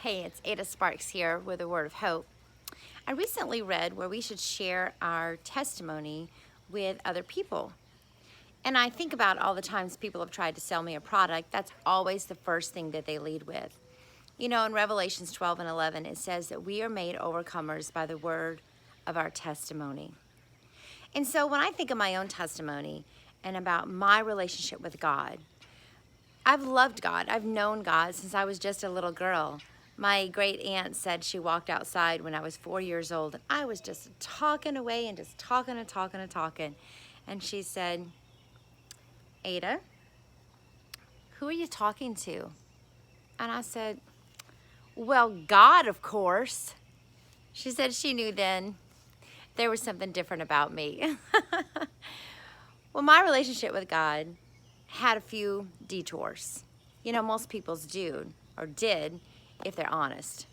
Hey, it's Ada Sparks here with a word of hope. I recently read where we should share our testimony with other people. And I think about all the times people have tried to sell me a product. That's always the first thing that they lead with. You know, in Revelations 12 and 11, it says that we are made overcomers by the word of our testimony. And so when I think of my own testimony and about my relationship with God, I've loved God. I've known God since I was just a little girl. My great aunt said she walked outside when I was 4 years old, and I was just talking away and just talking and talking and talking. And she said, Ada, who are you talking to? And I said, well, God, of course. She said she knew then there was something different about me. Well, my relationship with God had a few detours. You know, most people's do, or did, if they're honest.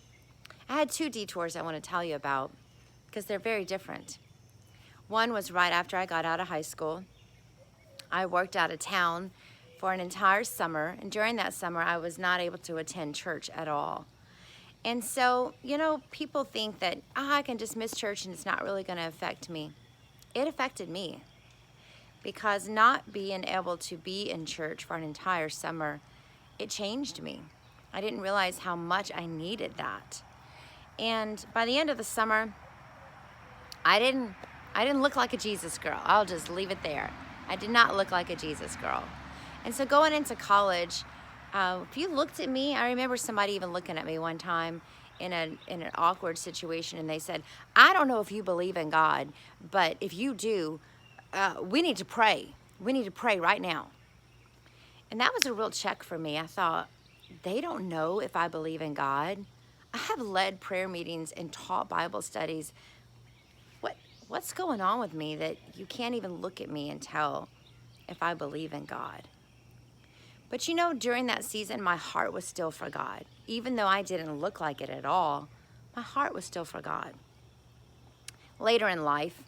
I had two detours I want to tell you about because they're very different. One was right after I got out of high school. I worked out of town for an entire summer, and during that summer, I was not able to attend church at all. And so, you know, people think that, I can just miss church and it's not really going to affect me. It affected me because not being able to be in church for an entire summer, it changed me. I didn't realize how much I needed that. And by the end of the summer, I didn't look like a Jesus girl. I'll just leave it there. I did not look like a Jesus girl. And so going into college, if you looked at me, I remember somebody even looking at me one time in an awkward situation, and they said, I don't know if you believe in God, but if you do, we need to pray. We need to pray right now. And that was a real check for me. I thought, they don't know if I believe in God. I have led prayer meetings and taught Bible studies. What's going on with me that you can't even look at me and tell if I believe in God? But you know, during that season, my heart was still for God. Even though I didn't look like it at all, my heart was still for God. Later in life,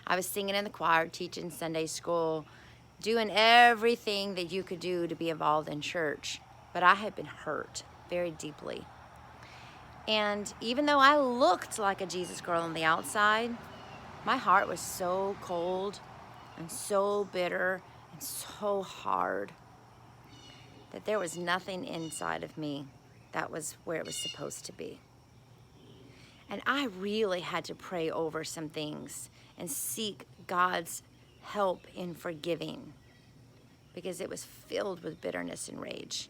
I was singing in the choir, teaching Sunday school, doing everything that you could do to be involved in church. But I had been hurt very deeply. And even though I looked like a Jesus girl on the outside, my heart was so cold and so bitter and so hard that there was nothing inside of me that was where it was supposed to be. And I really had to pray over some things and seek God's help in forgiving because it was filled with bitterness and rage.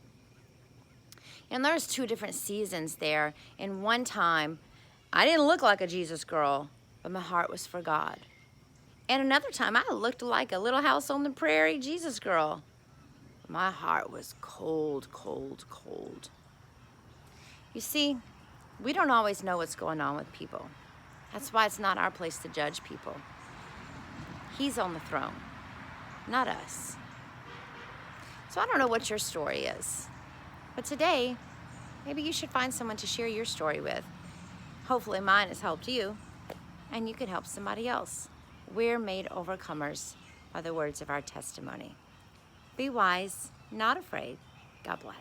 And there's two different seasons there. In one time, I didn't look like a Jesus girl, but my heart was for God. And another time, I looked like a Little House on the Prairie Jesus girl. My heart was cold, cold, cold. You see, we don't always know what's going on with people. That's why it's not our place to judge people. He's on the throne, not us. So I don't know what your story is, but today, maybe you should find someone to share your story with. Hopefully mine has helped you, and you can help somebody else. We're made overcomers by the words of our testimony. Be wise, not afraid. God bless.